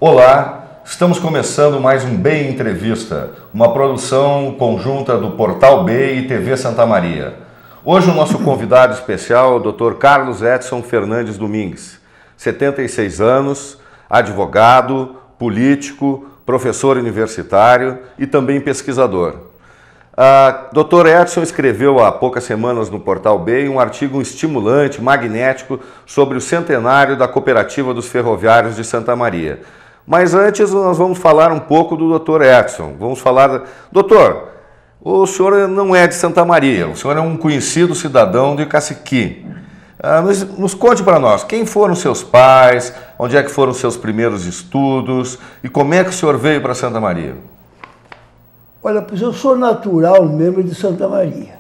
Olá, estamos começando mais um BEI Entrevista, uma produção conjunta do Portal BEI e TV Santa Maria. Hoje o nosso convidado especial é o Dr. Carlos Edson Fernandes Domingues, 76 anos, advogado, político, professor universitário e também pesquisador. Dr. Edson escreveu há poucas semanas no Portal BEI um artigo estimulante, magnético, sobre o centenário da Cooperativa dos Ferroviários de Santa Maria. Mas antes nós vamos falar um pouco do Dr. Edson. Doutor, o senhor não é de Santa Maria, o senhor é um conhecido cidadão de Caciqui. Nos conte para nós, quem foram seus pais, onde é que foram seus primeiros estudos e como é que o senhor veio para Santa Maria? Olha, pois eu sou natural mesmo de Santa Maria.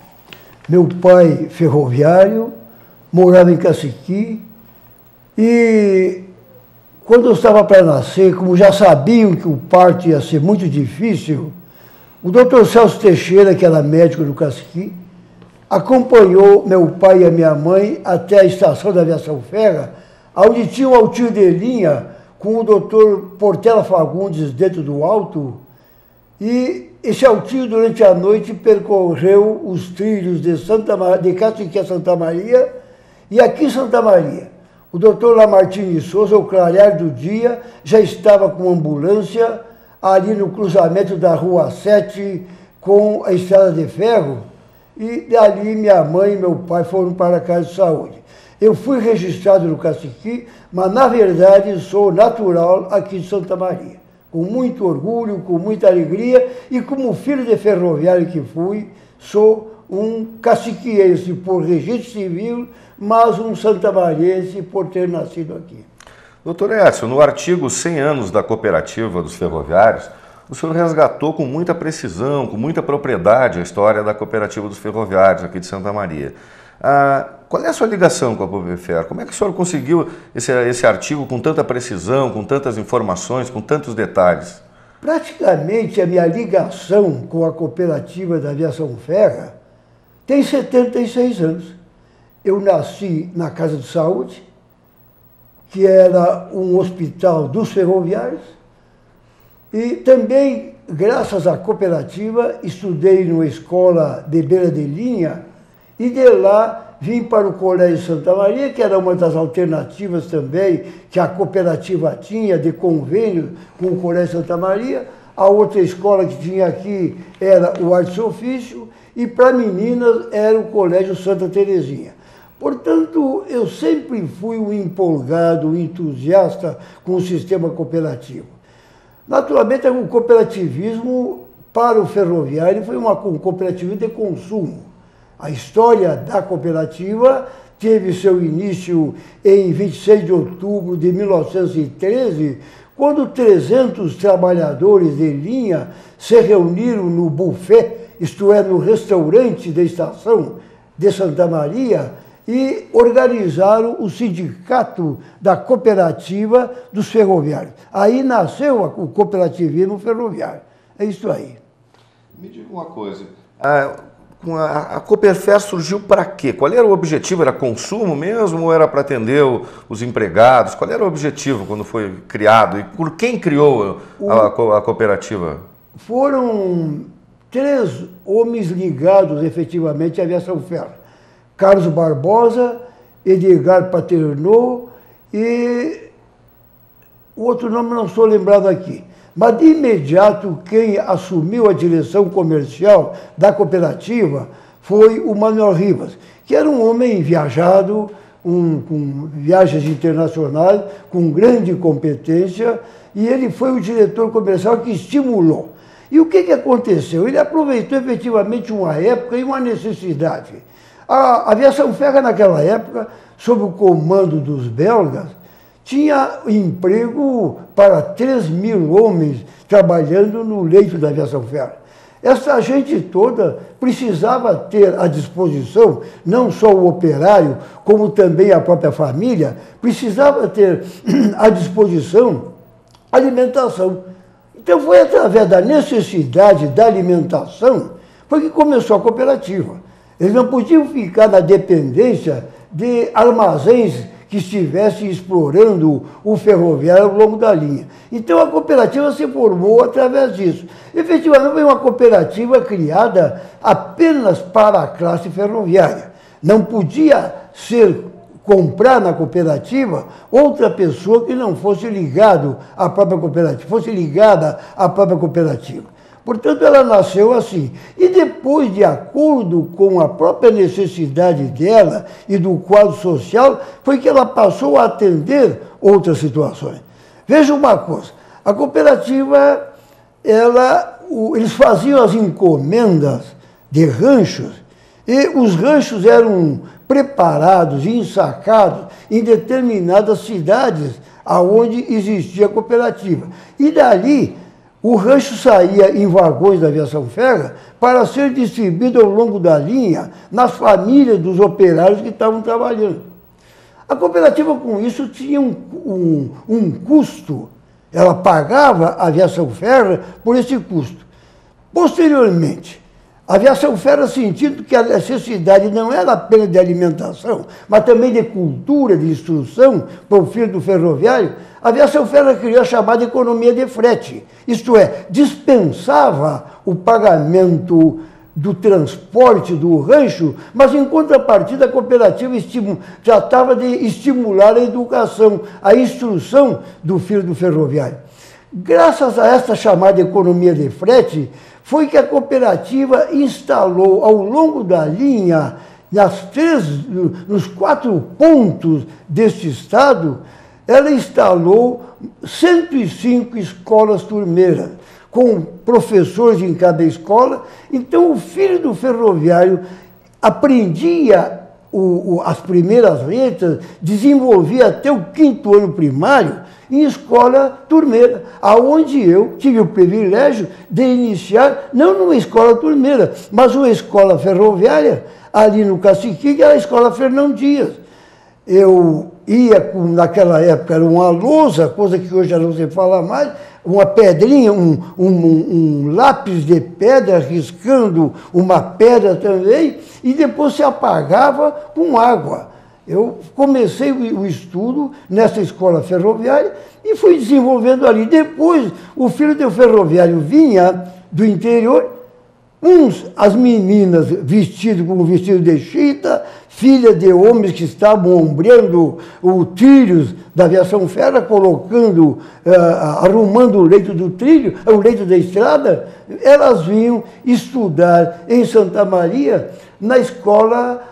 Meu pai ferroviário, morava em Caciqui e quando eu estava para nascer, como já sabiam que o parto ia ser muito difícil, o Dr. Celso Teixeira, que era médico do Caciqui, acompanhou meu pai e a minha mãe até a estação da aviação ferra, onde tinha um altinho de linha com o Dr. Portela Fagundes dentro do alto, e esse altinho durante a noite percorreu os trilhos de Caciqui a Santa Maria, e aqui em Santa Maria, o doutor Lamartine de Souza, o clarear do dia, já estava com ambulância ali no cruzamento da Rua 7 com a Estrada de Ferro, e dali minha mãe e meu pai foram para a Casa de Saúde. Eu fui registrado no Caciqui, mas na verdade sou natural aqui de Santa Maria. Com muito orgulho, com muita alegria, e como filho de ferroviário que fui, sou um caciquiense por registro civil, mas um santamariense por ter nascido aqui. Doutor Edson, no artigo 100 anos da Cooperativa dos Ferroviários, o senhor resgatou com muita precisão, com muita propriedade a história da Cooperativa dos Ferroviários aqui de Santa Maria. Qual é a sua ligação com a Copefer? Como é que o senhor conseguiu esse artigo com tanta precisão, com tantas informações, com tantos detalhes? Praticamente a minha ligação com a Cooperativa da Aviação Ferra tem 76 anos. Eu nasci na Casa de Saúde, que era um hospital dos ferroviários, e também, graças à cooperativa, estudei numa escola de beira de linha, e de lá vim para o Colégio Santa Maria, que era uma das alternativas também que a cooperativa tinha de convênio com o Colégio Santa Maria. A outra escola que tinha aqui era o Artes Ofício, e para meninas era o Colégio Santa Terezinha. Portanto, eu sempre fui um empolgado, um entusiasta com o sistema cooperativo. Naturalmente, o cooperativismo para o ferroviário foi um cooperativismo de consumo. A história da cooperativa teve seu início em 26 de outubro de 1913, quando 300 trabalhadores de linha se reuniram no buffet, isto é, no restaurante da estação de Santa Maria, e organizaram o sindicato da cooperativa dos ferroviários. Aí nasceu o cooperativismo ferroviário. É isso aí. Me diga uma coisa, a Coperfer surgiu para quê? Qual era o objetivo? Era consumo mesmo ou era para atender os empregados? Qual era o objetivo quando foi criado? E por quem criou a cooperativa? Foram 3 homens ligados efetivamente à aviação ferro. Carlos Barbosa, Edgar Paternò e o outro nome não estou lembrado aqui. Mas de imediato quem assumiu a direção comercial da cooperativa foi o Manuel Rivas, que era um homem viajado, com viagens internacionais, com grande competência, e ele foi o diretor comercial que estimulou. E o que aconteceu? Ele aproveitou efetivamente uma época e uma necessidade. A aviação ferra naquela época, sob o comando dos belgas, tinha emprego para 3.000 homens trabalhando no leito da aviação ferra. Essa gente toda precisava ter à disposição, não só o operário, como também a própria família, precisava ter à disposição alimentação. Então foi através da necessidade da alimentação que começou a cooperativa. Eles não podiam ficar na dependência de armazéns que estivessem explorando o ferroviário ao longo da linha. Então a cooperativa se formou através disso. Efetivamente foi uma cooperativa criada apenas para a classe ferroviária. Não podia comprar na cooperativa outra pessoa que não fosse ligado à própria cooperativa, fosse ligada à própria cooperativa. Portanto, ela nasceu assim. E depois, de acordo com a própria necessidade dela e do quadro social, foi que ela passou a atender outras situações. Veja uma coisa, a cooperativa, eles faziam as encomendas de ranchos, e os ranchos eram preparados e ensacados em determinadas cidades onde existia a cooperativa. E dali, o rancho saía em vagões da aviação ferro para ser distribuído ao longo da linha nas famílias dos operários que estavam trabalhando. A cooperativa, com isso, tinha um custo. Ela pagava a aviação ferro por esse custo. Posteriormente, a aviação ferro, sentindo que a necessidade não era apenas de alimentação, mas também de cultura, de instrução para o filho do ferroviário, a aviação ferro criou a chamada economia de frete. Isto é, dispensava o pagamento do transporte do rancho, mas em contrapartida a cooperativa tratava de estimular a educação, a instrução do filho do ferroviário. Graças a esta chamada economia de frete, foi que a cooperativa instalou ao longo da linha, nos 4 pontos deste estado, ela instalou 105 escolas turmeiras, com professores em cada escola. Então, o filho do ferroviário aprendia as primeiras letras, desenvolvia até o 5º ano primário em escola turmeira, aonde eu tive o privilégio de iniciar, não numa escola turmeira, mas uma escola ferroviária, ali no Cacique, que era a escola Fernão Dias. Eu ia, naquela época, era uma lousa, coisa que hoje já não se fala mais, uma pedrinha, um lápis de pedra, riscando uma pedra também, e depois se apagava com água. Eu comecei o estudo nessa escola ferroviária e fui desenvolvendo ali. Depois, o filho do ferroviário vinha do interior, as meninas vestidas com o vestido de chita, filha de homens que estavam ombreando os trilhos da aviação ferro, colocando, arrumando o leito do trilho, o leito da estrada. Elas vinham estudar em Santa Maria, na escola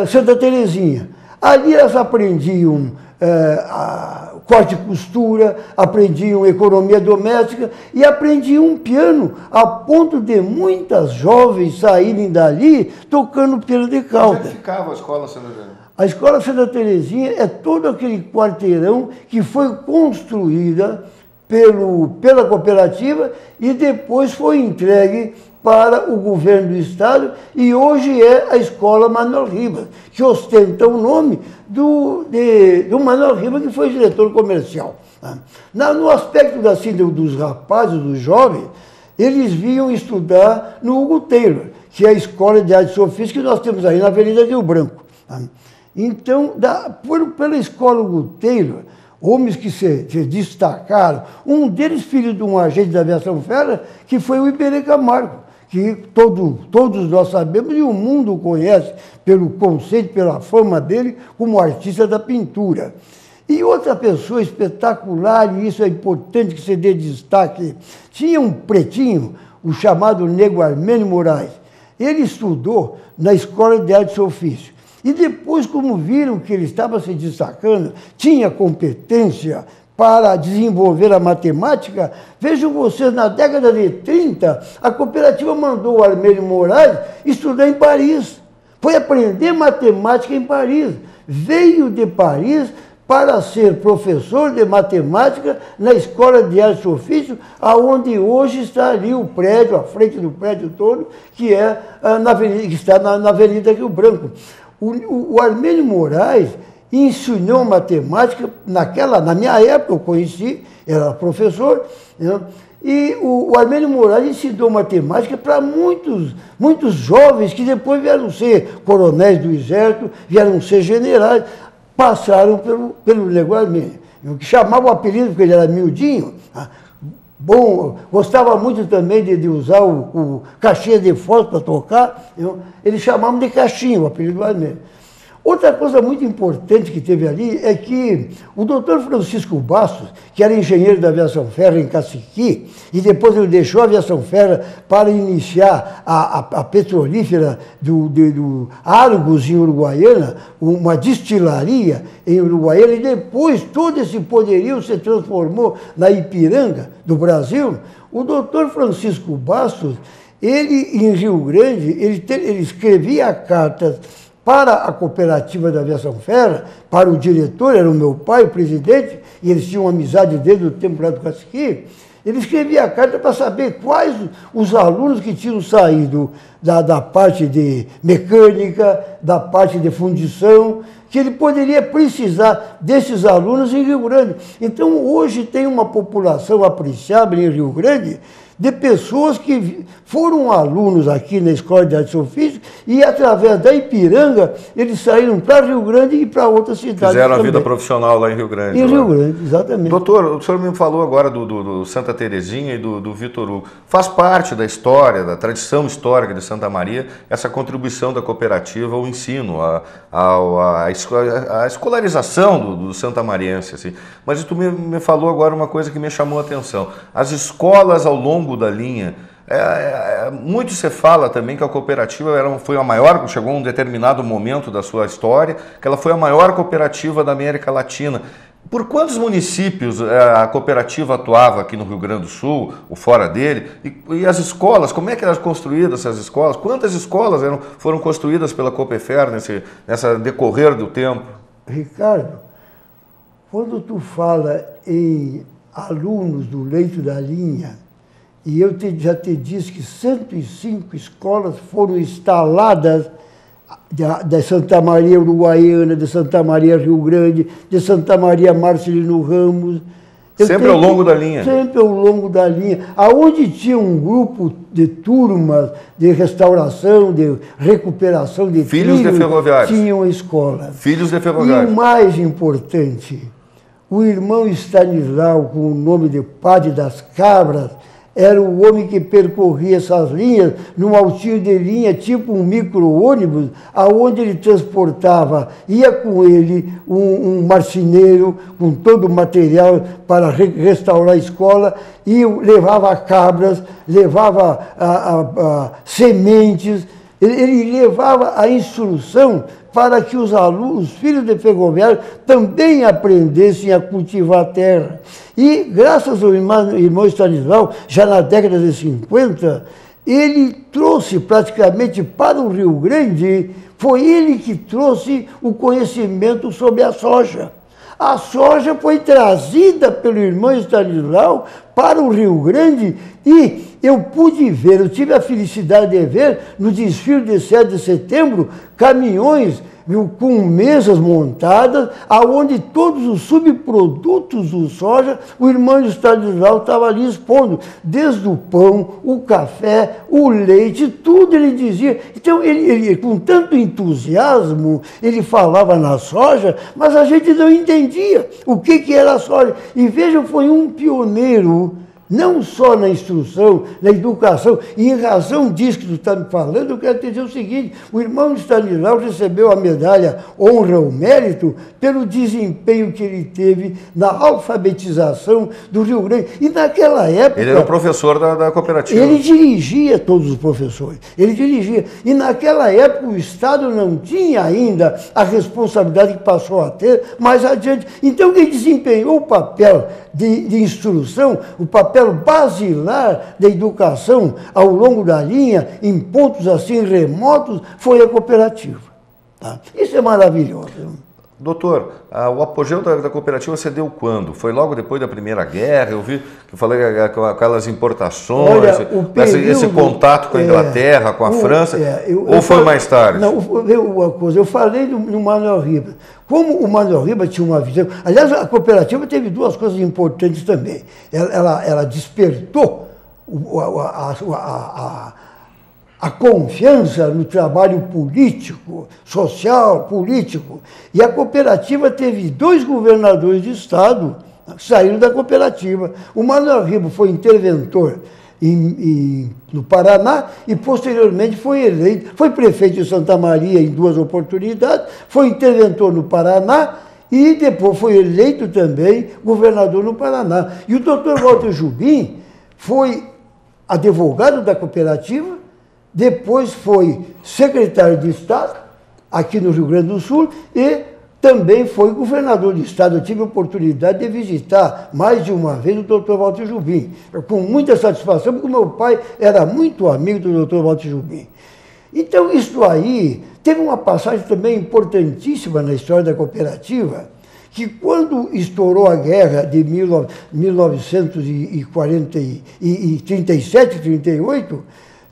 Santa Terezinha. Ali elas aprendiam corte e costura, aprendiam economia doméstica e aprendiam piano, a ponto de muitas jovens saírem dali tocando piano de cauda. Onde é que ficava a escola Santa Terezinha? A escola Santa Terezinha é todo aquele quarteirão que foi construída pela cooperativa e depois foi entregue para o governo do estado, e hoje é a Escola Manuel Ribas, que ostenta o nome do Manuel Ribas, que foi diretor comercial. No aspecto assim, dos rapazes, dos jovens, eles vinham estudar no Hugo Taylor, que é a Escola de Artes e Ofícios que nós temos aí na Avenida Rio Branco. Então, pela Escola Hugo Taylor, homens que se destacaram, um deles filho de um agente da aviação ferro, que foi o Iberê Camargo, que todos nós sabemos e o mundo conhece pelo conceito, pela fama dele como artista da pintura. E outra pessoa espetacular, e isso é importante que se dê destaque, tinha um pretinho, o chamado Nego Armênio Moraes. Ele estudou na Escola de Artes e Ofícios. E depois, como viram que ele estava se destacando, tinha competência para desenvolver a matemática, vejam vocês, na década de 30, a cooperativa mandou o Armênio Moraes estudar em Paris. Foi aprender matemática em Paris. Veio de Paris para ser professor de matemática na Escola de Artes e Ofícios, aonde hoje está ali o prédio, à frente do prédio todo, que está na Avenida Rio Branco. O Armênio Moraes ensinou matemática, na minha época eu conheci, era professor, né? E o Armênio Moraes ensinou matemática para muitos jovens que depois vieram ser coronéis do exército, vieram ser generais. passaram pelo negócio, o que chamava o apelido, porque ele era miudinho, bom, gostava muito também de usar o caixinha de fósforo para tocar, eles chamavam de caixinha, o apelido do Armênio. Outra coisa muito importante que teve ali é que o doutor Francisco Bastos, que era engenheiro da aviação ferro em Caciqui, e depois ele deixou a aviação ferro para iniciar a petrolífera do Argos em Uruguaiana, uma destilaria em Uruguaiana, e depois todo esse poderio se transformou na Ipiranga do Brasil. O doutor Francisco Bastos, ele em Rio Grande, ele escrevia cartas para a cooperativa da aviação ferro, para o diretor, era o meu pai, o presidente, e eles tinham uma amizade desde o tempo lá do Caciqui. Ele escrevia a carta para saber quais os alunos que tinham saído da parte de mecânica, da parte de fundição, que ele poderia precisar desses alunos em Rio Grande. Então, hoje tem uma população apreciável em Rio Grande de pessoas que foram alunos aqui na Escola de Artes e Ofícios e, através da Ipiranga, eles saíram para Rio Grande e para outras cidades. Fizeram também a vida profissional lá em Rio Grande. Em Rio Grande, exatamente. Doutor, o senhor me falou agora do Santa Terezinha e do Vitor Hugo. Faz parte da história, da tradição histórica de Santa Maria, essa contribuição da cooperativa ao ensino, a escolarização do santamariense. Assim. Mas tu me falou agora uma coisa que me chamou a atenção. As escolas ao longo da linha, muito se fala também que a cooperativa foi a maior, chegou a um determinado momento da sua história, que ela foi a maior cooperativa da América Latina. Por quantos municípios a cooperativa atuava aqui no Rio Grande do Sul, ou fora dele? E as escolas, como é que eram construídas essas escolas? Quantas escolas foram construídas pela Copefer nessa decorrer do tempo? Ricardo, quando tu fala em alunos do leito da linha, e eu já te disse que 105 escolas foram instaladas de Santa Maria Uruguaiana, de Santa Maria Rio Grande, de Santa Maria Marcelino Ramos. Sempre ao longo da linha? Sempre ao longo da linha. Aonde tinha um grupo de turmas de restauração, de recuperação de filhos de ferroviários. Tinham escola. Filhos de ferroviários. E o mais importante, o irmão Stanislau, com o nome de Padre das Cabras, era o homem que percorria essas linhas num altinho de linha, tipo um micro-ônibus, aonde ele transportava, ia com ele um marceneiro com todo o material para restaurar a escola, e levava cabras, levava sementes, ele levava a instrução para que os alunos, os filhos de ferroviários, também aprendessem a cultivar a terra. E, graças ao irmão Stanislau, já na década de 50, ele trouxe praticamente para o Rio Grande, foi ele que trouxe o conhecimento sobre a soja. A soja foi trazida pelo irmão Stanislau para o Rio Grande e eu pude ver, eu tive a felicidade de ver no desfile de 7 de setembro, caminhões com mesas montadas, aonde todos os subprodutos do soja, o irmão Stanislau estava ali expondo, desde o pão, o café, o leite, tudo ele dizia. Então, ele com tanto entusiasmo, ele falava na soja, mas a gente não entendia o que era a soja. E veja, foi um pioneiro, não só na instrução, na educação, e em razão disso que tu está me falando, eu quero te dizer o seguinte, o irmão Stanislau recebeu a medalha Honra ao Mérito pelo desempenho que ele teve na alfabetização do Rio Grande. E naquela época... Ele era o professor da cooperativa. Ele dirigia todos os professores, ele dirigia. E naquela época o Estado não tinha ainda a responsabilidade que passou a ter mais adiante. Então quem desempenhou o papel de instrução, o papel basilar da educação ao longo da linha, em pontos assim remotos, foi a cooperativa. Tá? Isso é maravilhoso. Doutor, o apogeu da cooperativa se deu quando? Foi logo depois da Primeira Guerra? Eu vi que eu falei com aquelas importações, olha, esse contato com a Inglaterra, com a França, ou foi mais tarde? Não, uma coisa, eu falei no Manuel Ribas. Como o Manuel Ribas tinha uma visão... Aliás, a cooperativa teve duas coisas importantes também. Ela despertou a confiança no trabalho político, social, político. E a cooperativa teve 2 governadores de estado que saíram da cooperativa. O Manuel Ribas foi interventor no Paraná e posteriormente foi eleito, foi prefeito de Santa Maria em 2 oportunidades, foi interventor no Paraná e depois foi eleito também governador no Paraná. E o doutor Walter Jubim foi advogado da cooperativa, depois foi secretário de Estado aqui no Rio Grande do Sul e também foi governador de Estado. Eu tive a oportunidade de visitar mais de uma vez o doutor Walter Jubim, com muita satisfação, porque o meu pai era muito amigo do doutor Walter Jubim. Então, isso aí teve uma passagem também importantíssima na história da cooperativa, que quando estourou a guerra de 1937, 38,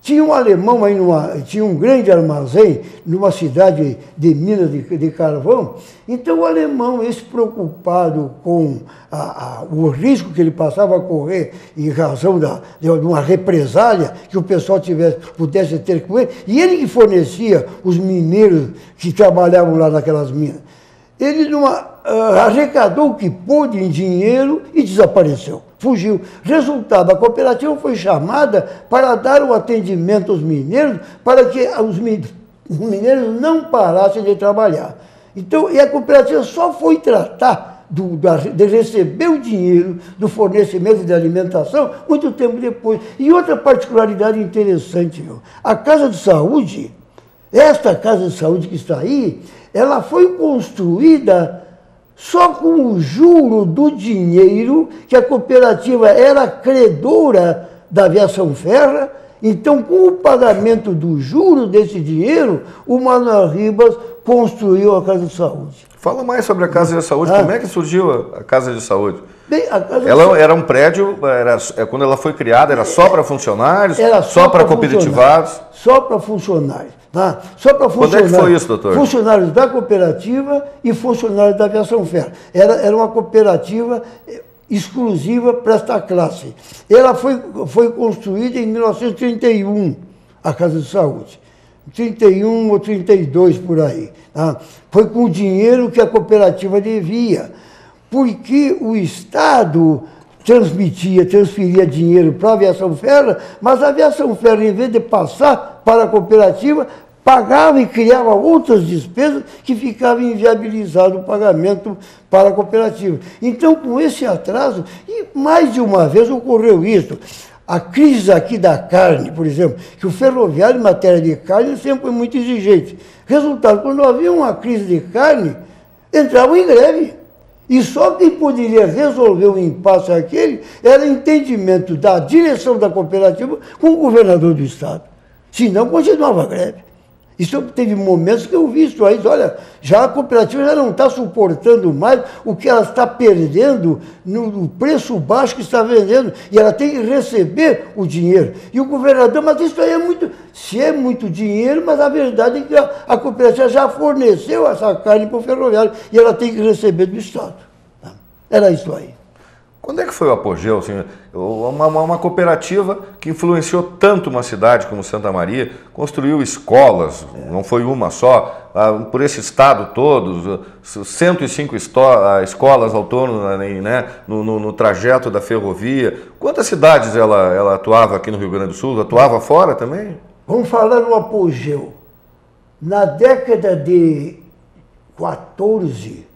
tinha um alemão aí, tinha um grande armazém numa cidade de minas de carvão. Então o alemão, esse preocupado com o risco que ele passava a correr em razão de uma represália que o pessoal pudesse ter com ele, e ele que fornecia os mineiros que trabalhavam lá naquelas minas, ele arrecadou o que pôde em dinheiro e desapareceu, fugiu. Resultado, a cooperativa foi chamada para dar o atendimento aos mineiros, para que os mineiros não parassem de trabalhar. Então, e a cooperativa só foi tratar de receber o dinheiro do fornecimento de alimentação muito tempo depois. E outra particularidade interessante, a Casa de Saúde, esta Casa de Saúde que está aí, ela foi construída só com o juro do dinheiro, que a cooperativa era credora da Aviação Ferra. Então, com o pagamento do juro desse dinheiro, o Manuel Ribas construiu a Casa de Saúde. Fala mais sobre a Casa de Saúde. Como é que surgiu a Casa de Saúde? Bem, ela era um prédio, quando ela foi criada, era só para funcionários? Era só para cooperativados? Só para funcionários. Tá? Só para funcionários. Quando é que foi isso, doutor? Funcionários da cooperativa e funcionários da Aviação Ferra. Era uma cooperativa exclusiva para esta classe. Ela foi construída em 1931, a Casa de Saúde. 31 ou 32 por aí. Tá? Foi com o dinheiro que a cooperativa devia, porque o Estado transferia dinheiro para a Aviação Ferra, mas a Aviação Ferra, em vez de passar para a cooperativa, pagava e criava outras despesas que ficava inviabilizado o pagamento para a cooperativa. Então, com esse atraso, e mais de uma vez ocorreu isso. A crise aqui da carne, por exemplo, que o ferroviário em matéria de carne sempre foi muito exigente. Resultado, quando havia uma crise de carne, entravam em greve. E só quem poderia resolver o impasse aquele era entendimento da direção da cooperativa com o governador do Estado. Senão, continuava a greve. Isso teve momentos que eu vi isso aí, olha, já a cooperativa já não está suportando mais o que ela está perdendo no preço baixo que está vendendo, e ela tem que receber o dinheiro. E o governador, mas isso aí é muito, se é muito dinheiro, mas a verdade é que a cooperativa já forneceu essa carne para o ferroviário, e ela tem que receber do Estado. Era isso aí. Quando é que foi o apogeu? Assim, uma cooperativa que influenciou tanto uma cidade como Santa Maria, construiu escolas, não foi uma só, por esse estado todo, 105 escolas autônomas, né, no trajeto da ferrovia. Quantas cidades ela atuava aqui no Rio Grande do Sul? Atuava fora também? Vamos falar no apogeu. Na década de 14...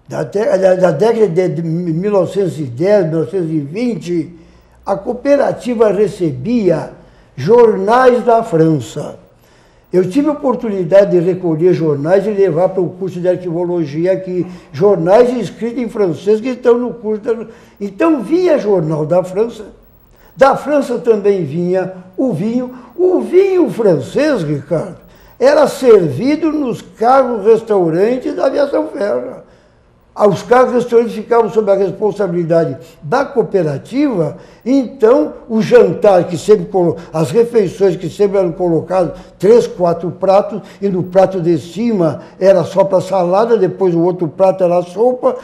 Da década de 1910, 1920, a cooperativa recebia jornais da França. Eu tive a oportunidade de recolher jornais e levar para o curso de arquivologia aqui, jornais escritos em francês que estão no curso. Então vinha jornal da França. Da França também vinha o vinho. O vinho francês, Ricardo, era servido nos carros-restaurantes da Aviação Ferra. Os carros-restaurantes ficavam sob a responsabilidade da cooperativa, então o jantar, as refeições que sempre eram colocadas, 3, 4 pratos, e no prato de cima era só para salada, depois o outro prato era sopa.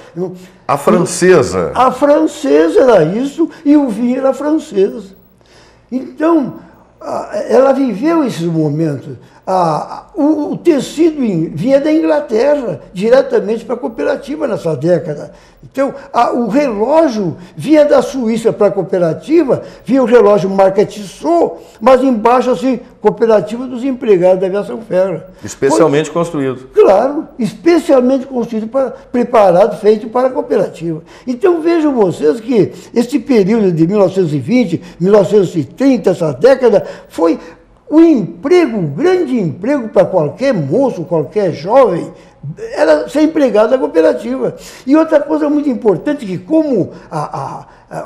A francesa? A francesa era isso, e o vinho era francês. Então, ela viveu esses momentos. O tecido vinha da Inglaterra, diretamente para a cooperativa nessa década. Então, o relógio vinha da Suíça para a cooperativa, vinha o relógio marca Tissot, mas embaixo, assim, cooperativa dos empregados da aviação ferro. Especialmente construído. Claro, especialmente construído, preparado, feito para a cooperativa. Então, vejam vocês que esse período de 1920, 1930, essa década, foi o emprego, o grande emprego para qualquer moço, qualquer jovem, era ser empregado da cooperativa. E outra coisa muito importante, que como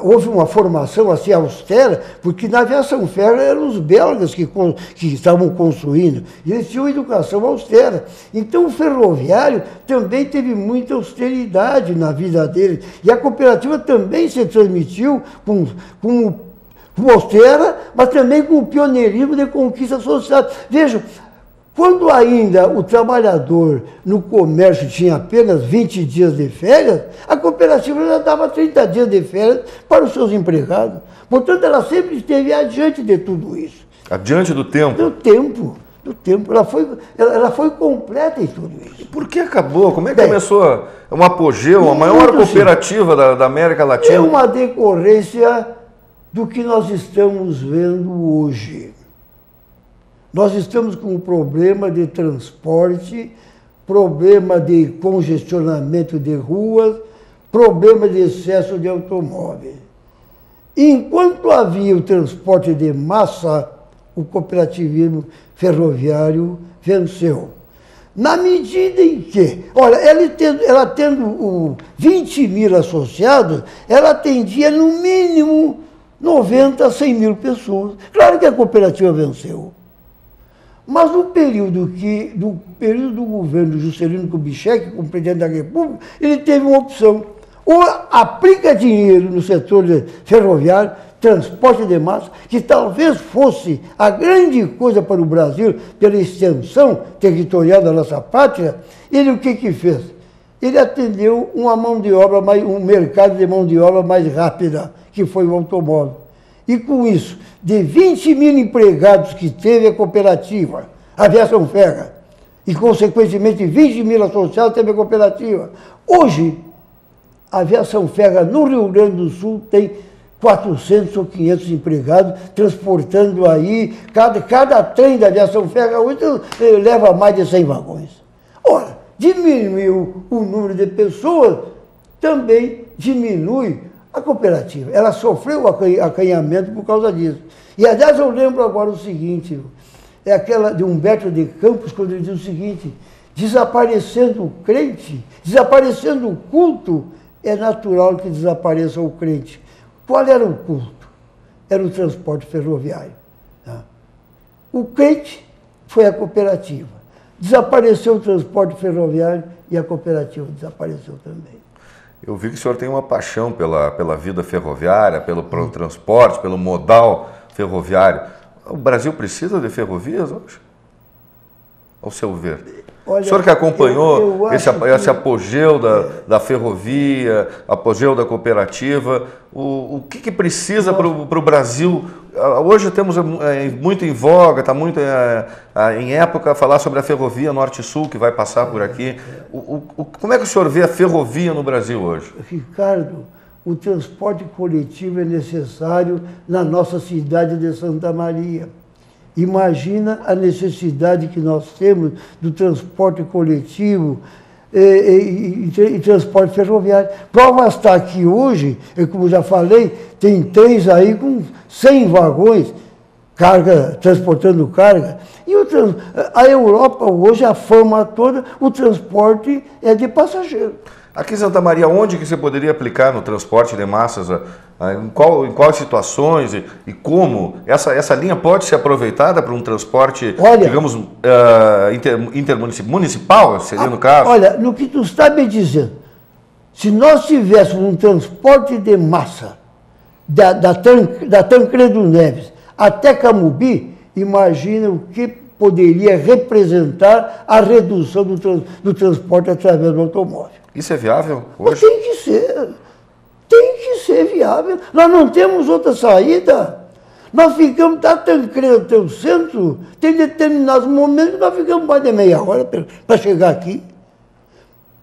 houve uma formação assim austera, porque na aviação ferro eram os belgas que estavam construindo, e eles tinham educação austera. Então o ferroviário também teve muita austeridade na vida dele, e a cooperativa também se transmitiu com austera, mas também com o pioneirismo de conquista social. Vejam, quando ainda o trabalhador no comércio tinha apenas 20 dias de férias, a cooperativa já dava 30 dias de férias para os seus empregados. Portanto, ela sempre esteve adiante de tudo isso. Adiante do tempo? Do tempo. Ela foi completa em tudo isso. E por que acabou? Como é que começou um apogeu, a maior cooperativa da América Latina? É uma decorrência do que nós estamos vendo hoje. Nós estamos com um problema de transporte, problema de congestionamento de ruas, problema de excesso de automóveis. Enquanto havia o transporte de massa, o cooperativismo ferroviário venceu. Na medida em que, olha, ela tendo 20 mil associados, ela atendia no mínimo 90 a 100 mil pessoas. Claro que a cooperativa venceu. Mas no período do governo Juscelino Kubitschek, como presidente da República, ele teve uma opção. Ou aplica dinheiro no setor ferroviário, transporte de massa, que talvez fosse a grande coisa para o Brasil, pela extensão territorial da nossa pátria. Ele o que fez? Ele atendeu um mercado de mão de obra mais rápida, que foi o automóvel. E com isso, de 20 mil empregados que teve a cooperativa, a aviação ferro, e consequentemente 20 mil associados teve a cooperativa, hoje a aviação ferro no Rio Grande do Sul tem 400 ou 500 empregados, transportando aí, cada trem da aviação ferro hoje leva mais de 100 vagões. Ora, diminuiu o número de pessoas, também diminui a cooperativa. Ela sofreu acanhamento por causa disso. E, aliás, eu lembro agora o seguinte, é aquela de Humberto de Campos, quando ele diz o seguinte: desaparecendo o crente, desaparecendo o culto, é natural que desapareça o crente. Qual era o culto? Era o transporte ferroviário. O crente foi a cooperativa. Desapareceu o transporte ferroviário e a cooperativa desapareceu também. Eu vi que o senhor tem uma paixão pela vida ferroviária, pelo transporte, pelo modal ferroviário. O Brasil precisa de ferrovias hoje? Ao seu ver? Olha, o senhor que acompanhou esse apogeu da ferrovia, apogeu da cooperativa, o que precisa para o Brasil? Hoje temos muito em voga, está muito em época falar sobre a ferrovia Norte-Sul que vai passar por aqui. Como é que o senhor vê a ferrovia no Brasil hoje? Ricardo, o transporte coletivo é necessário na nossa cidade de Santa Maria. Imagina a necessidade que nós temos do transporte coletivo e transporte ferroviário. Prova está que hoje, como já falei, tem trens aí com 100 vagões, transportando carga. E a Europa hoje, a fama toda, o transporte é de passageiro. Aqui em Santa Maria, onde que você poderia aplicar no transporte de massas? Em quais situações e como? Essa linha pode ser aproveitada para um transporte, digamos, municipal, seria no caso? Olha, no que tu está me dizendo, se nós tivéssemos um transporte de massa da Tancredo Neves até Camobi, imagina o que poderia representar a redução do transporte através do automóvel. Isso é viável hoje? Mas tem que ser viável. Nós não temos outra saída. Nós ficamos, da Tancredo até o centro, tem determinados momentos que nós ficamos mais de meia hora para chegar aqui.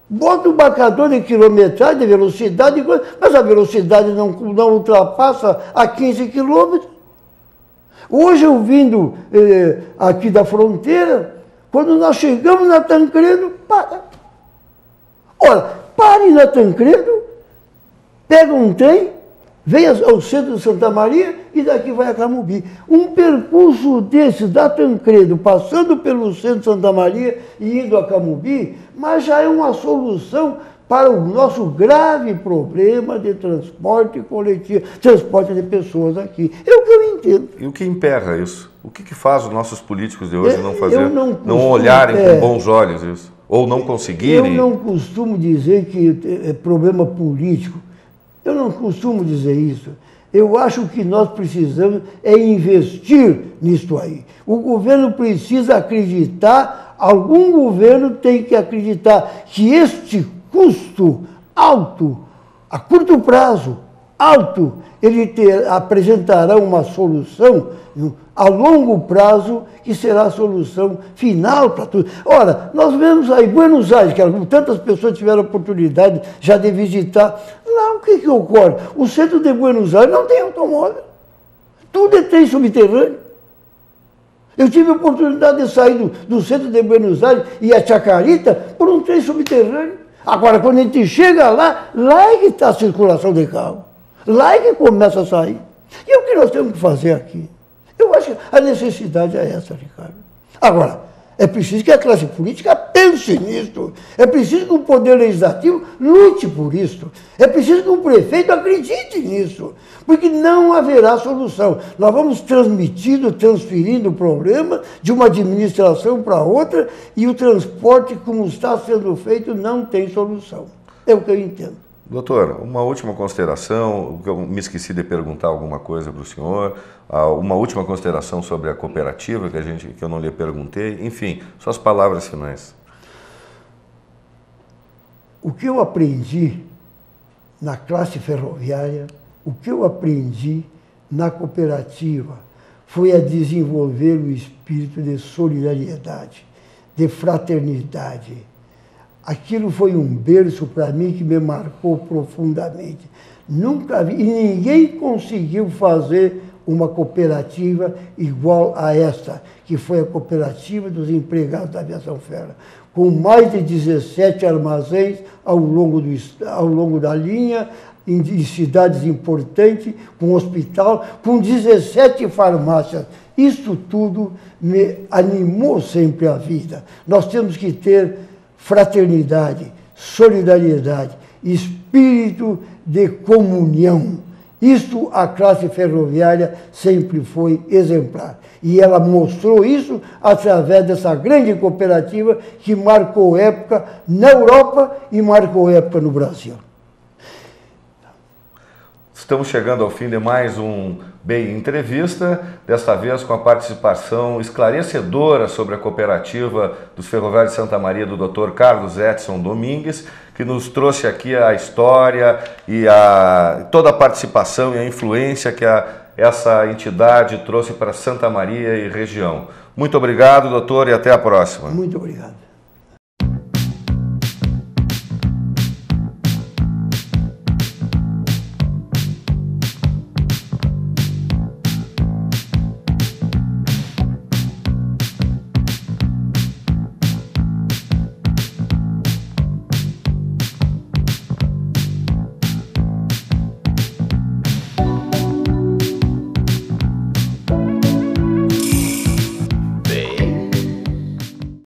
Bota o marcador de quilometragem, de velocidade, mas a velocidade não ultrapassa a 15 quilômetros. Hoje eu vindo aqui da fronteira, quando nós chegamos na Tancredo, para. Olha, pare na Tancredo, pega um trem, vem ao centro de Santa Maria e daqui vai a Camobi. Um percurso desse da Tancredo, passando pelo centro de Santa Maria e indo a Camobi, mas já é uma solução para o nosso grave problema de transporte coletivo, transporte de pessoas aqui. É o que eu entendo. E o que emperra isso? O que faz os nossos políticos de hoje não fazer, não olharem com bons olhos isso? Ou não conseguirem? Eu não costumo dizer que é problema político. Eu não costumo dizer isso. Eu acho que nós precisamos é investir nisso aí. O governo precisa acreditar, algum governo tem que acreditar que este custo alto, a curto prazo, alto, ele apresentará uma solução a longo prazo que será a solução final para tudo. Ora, nós vemos aí Buenos Aires, que tantas pessoas tiveram a oportunidade já de visitar. Lá o que ocorre? O centro de Buenos Aires não tem automóvel. Tudo é trem subterrâneo. Eu tive a oportunidade de sair do centro de Buenos Aires e a Chacarita por um trem subterrâneo. Agora, quando a gente chega lá é que está a circulação de carro. Lá é que começa a sair. E o que nós temos que fazer aqui? Eu acho que a necessidade é essa, Ricardo. Agora, é preciso que a classe política pense nisso. É preciso que o Poder Legislativo lute por isso. É preciso que o prefeito acredite nisso. Porque não haverá solução. Nós vamos transferindo o problema de uma administração para outra e o transporte, como está sendo feito, não tem solução. É o que eu entendo. Doutor, uma última consideração, eu me esqueci de perguntar alguma coisa para o senhor, uma última consideração sobre a cooperativa que eu não lhe perguntei, enfim, suas palavras finais. O que eu aprendi na classe ferroviária, o que eu aprendi na cooperativa foi a desenvolver o espírito de solidariedade, de fraternidade. Aquilo foi um berço para mim que me marcou profundamente. Nunca vi, e ninguém conseguiu fazer uma cooperativa igual a esta, que foi a cooperativa dos empregados da Aviação Ferro, com mais de 17 armazéns ao longo da linha, em cidades importantes, com hospital, com 17 farmácias. Isso tudo me animou sempre a vida. Nós temos que ter fraternidade, solidariedade, espírito de comunhão. Isto a classe ferroviária sempre foi exemplar. E ela mostrou isso através dessa grande cooperativa que marcou época na Europa e marcou época no Brasil. Estamos chegando ao fim de mais um BEI Entrevista, desta vez com a participação esclarecedora sobre a cooperativa dos Ferroviários de Santa Maria do Dr. Carlos Edson Domingues, que nos trouxe aqui a história e toda a participação e a influência que essa entidade trouxe para Santa Maria e região. Muito obrigado, doutor, e até a próxima. Muito obrigado.